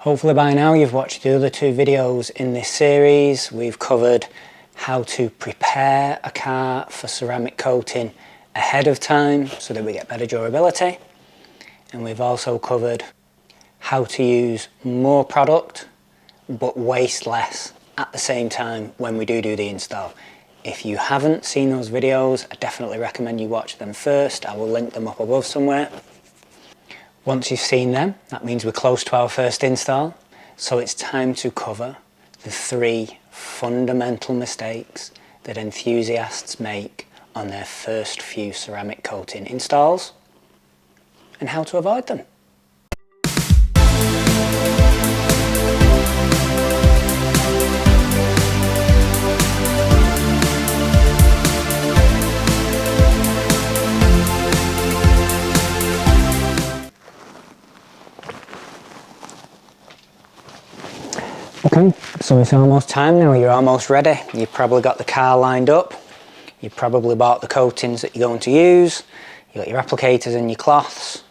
Hopefully by now you've watched the other two videos in this series. We've covered how to prepare a car for ceramic coating ahead of time so that we get better durability. And we've also covered how to use more product but waste less at the same time when we do the install. If you haven't seen those videos, I definitely recommend you watch them first. I will link them up above somewhere. Once you've seen them, that means we're close to our first install. So it's time to cover the 3 fundamental mistakes that enthusiasts make on their first few ceramic coating installs and how to avoid them. Okay, so it's almost time now, you're almost ready. You've probably got the car lined up, you've probably bought the coatings that you're going to use, you've got your applicators and your cloths.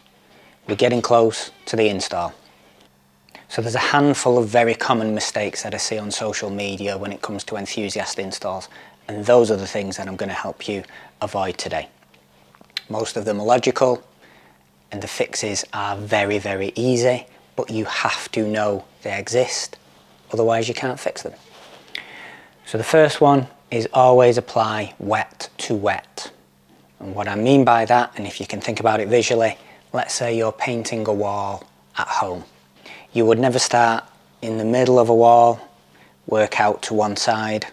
We're getting close to the install. So there's a handful of very common mistakes that I see on social media when it comes to enthusiast installs, and those are the things that I'm going to help you avoid today. Most of them are logical and the fixes are very, very easy, but you have to know they exist. Otherwise you can't fix them. So the first one is always apply wet to wet. And what I mean by that, and if you can think about it visually, let's say you're painting a wall at home. You would never start in the middle of a wall, work out to one side,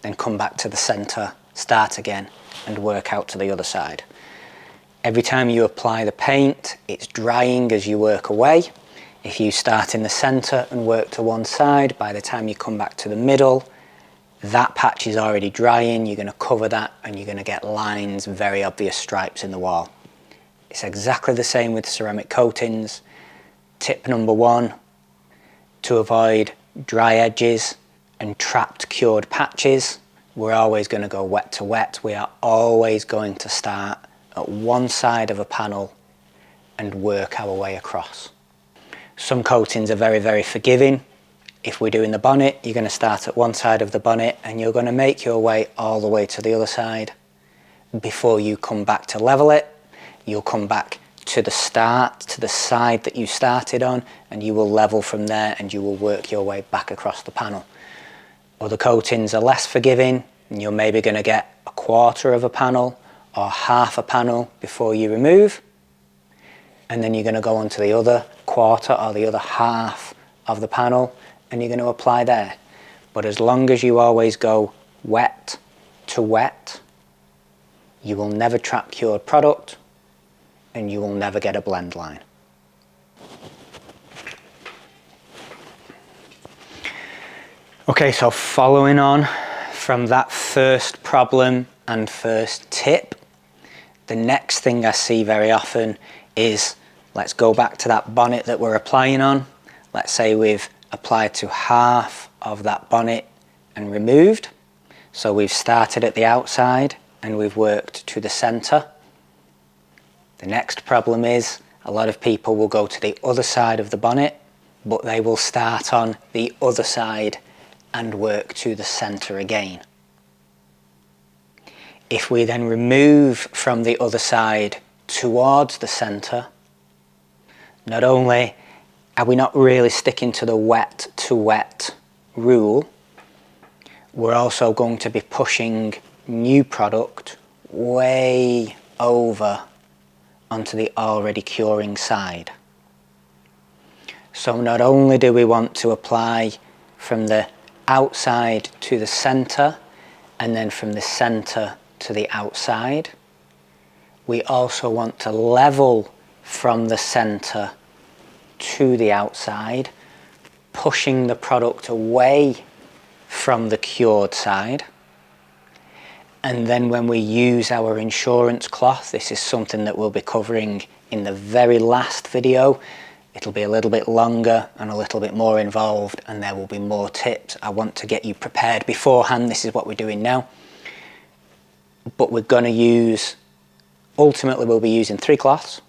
then come back to the center, start again, and work out to the other side. Every time you apply the paint, it's drying as you work away. If you start in the center and work to one side, by the time you come back to the middle, that patch is already drying, you're going to cover that and you're going to get lines, very obvious stripes in the wall. It's exactly the same with ceramic coatings. Tip number 1, to avoid dry edges and trapped cured patches, we're always going to go wet to wet. We are always going to start at one side of a panel and work our way across. Some coatings are very, very forgiving. If we're doing the bonnet, you're going to start at one side of the bonnet and you're going to make your way all the way to the other side. Before you come back to level it, you'll come back to the start, to the side that you started on, and you will level from there and you will work your way back across the panel. Other coatings are less forgiving and you're maybe going to get a quarter of a panel or half a panel before you remove. And then you're going to go on to the other quarter or the other half of the panel and you're going to apply there. But as long as you always go wet to wet, you will never trap cured product and you will never get a blend line. Okay, so following on from that first problem and first tip, the next thing I see very often is, let's go back to that bonnet that we're applying on. Let's say we've applied to half of that bonnet and removed. So we've started at the outside and we've worked to the center. The next problem is a lot of people will go to the other side of the bonnet, but they will start on the other side and work to the center again. If we then remove from the other side towards the center, not only are we not really sticking to the wet to wet rule, we're also going to be pushing new product way over onto the already curing side. So not only do we want to apply from the outside to the center and then from the center to the outside, we also want to level from the center to the outside, pushing the product away from the cured side. And then when we use our insurance cloth, this is something that we'll be covering in the very last video. It'll be a little bit longer and a little bit more involved and there will be more tips. I want to get you prepared beforehand. This is what we're doing now. But we're going to use, ultimately we'll be using 3 cloths.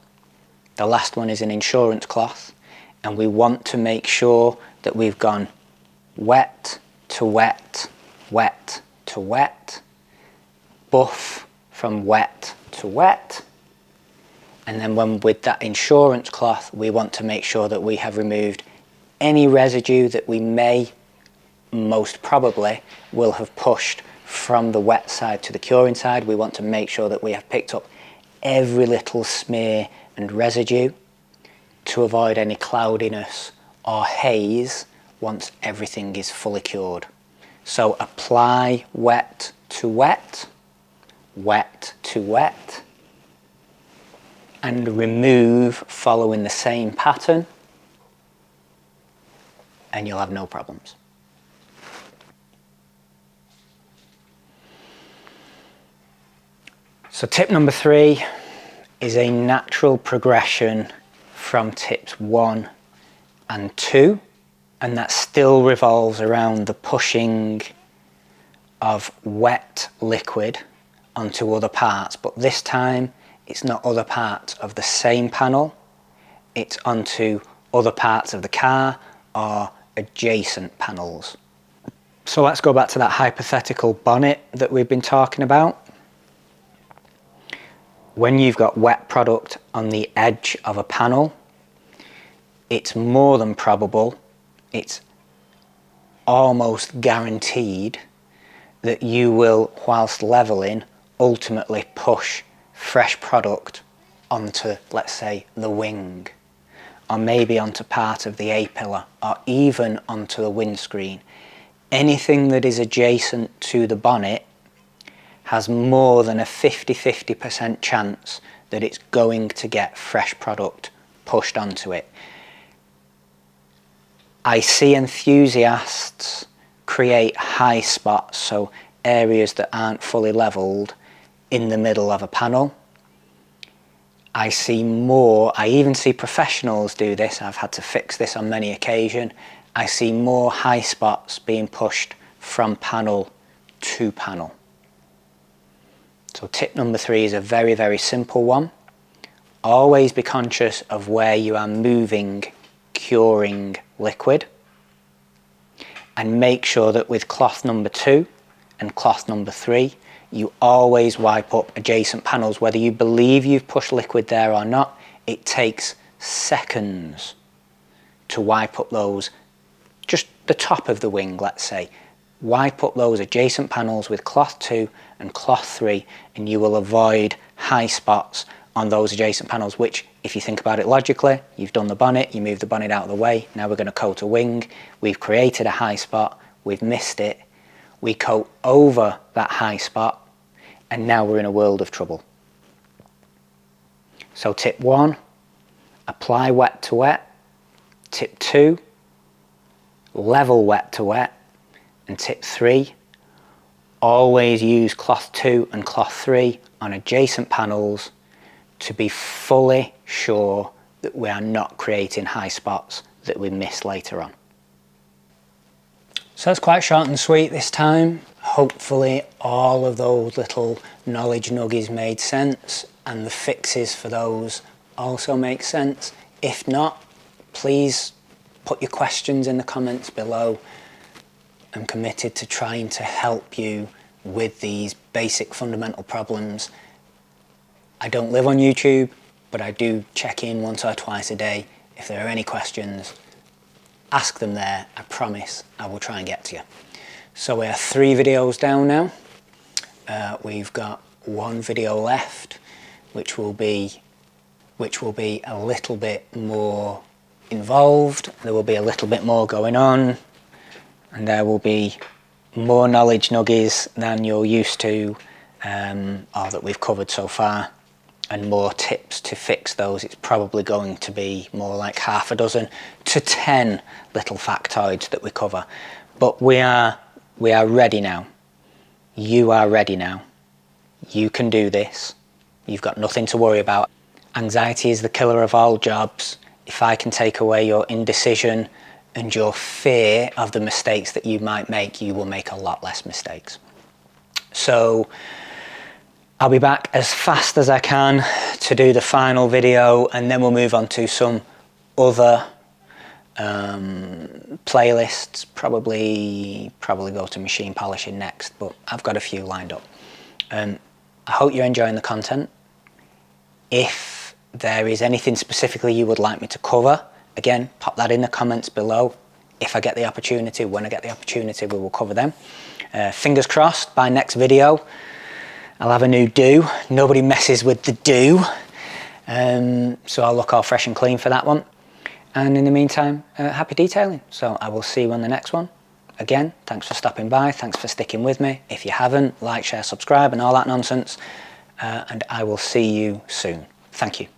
The last one is an insurance cloth and we want to make sure that we've gone wet to wet, wet to wet, buff from wet to wet, and then when with that insurance cloth we want to make sure that we have removed any residue that we may, most probably, will have pushed from the wet side to the curing side. We want to make sure that we have picked up every little smear and residue to avoid any cloudiness or haze once everything is fully cured. So apply wet to wet, wet to wet, and remove following the same pattern, and you'll have no problems. So tip number 3 is a natural progression from tips 1 and 2, and that still revolves around the pushing of wet liquid onto other parts, but this time it's not other parts of the same panel, it's onto other parts of the car or adjacent panels. So let's go back to that hypothetical bonnet that we've been talking about. When you've got wet product on the edge of a panel, it's more than probable, it's almost guaranteed that you will, whilst leveling, ultimately push fresh product onto, let's say, the wing, or maybe onto part of the A-pillar, or even onto the windscreen. Anything that is adjacent to the bonnet has more than a 50% chance that it's going to get fresh product pushed onto it. I see enthusiasts create high spots, so areas that aren't fully leveled, in the middle of a panel. I even see professionals do this. I've had to fix this on many occasions. I see more high spots being pushed from panel to panel. So tip number 3 is a very, very simple one. Always be conscious of where you are moving curing liquid, and make sure that with cloth number 2 and cloth number 3 you always wipe up adjacent panels. Whether you believe you've pushed liquid there or not, it takes seconds to wipe up those, just the top of the wing, let's say. Wipe up those adjacent panels with cloth 2 and cloth 3, and you will avoid high spots on those adjacent panels, which, if you think about it logically, you've done the bonnet, you move the bonnet out of the way, now we're going to coat a wing, we've created a high spot, we've missed it, we coat over that high spot, and now we're in a world of trouble. So tip 1, apply wet to wet. Tip 2, level wet to wet. And tip 3, always use cloth 2 and cloth 3 on adjacent panels to be fully sure that we are not creating high spots that we miss later on. So it's quite short and sweet this time. Hopefully all of those little knowledge nuggies made sense, and the fixes for those also make sense. If not, please put your questions in the comments below. I'm committed to trying to help you with these basic fundamental problems. I don't live on YouTube, but I do check in once or twice a day. If there are any questions, ask them there. I promise I will try and get to you. So we are 3 videos down now. We've got 1 video left, which will be a little bit more involved. There will be a little bit more going on, and there will be more knowledge nuggies than you're used to, or that we've covered so far, and more tips to fix those. It's probably going to be more like half a dozen to 10 little factoids that we cover. But we are ready now. You are ready now. You can do this. You've got nothing to worry about. Anxiety is the killer of all jobs. If I can take away your indecision and your fear of the mistakes that you might make, you will make a lot less mistakes. So I'll be back as fast as I can to do the final video, and then we'll move on to some other playlists, probably go to machine polishing next, but I've got a few lined up. I hope you're enjoying the content. If there is anything specifically you would like me to cover, again, pop that in the comments below. If I get the opportunity, when I get the opportunity, we will cover them. Fingers crossed, by next video, I'll have a new do. Nobody messes with the do. So I'll look all fresh and clean for that one. And in the meantime, happy detailing. So I will see you on the next one. Again, thanks for stopping by. Thanks for sticking with me. If you haven't, like, share, subscribe and all that nonsense. And I will see you soon. Thank you.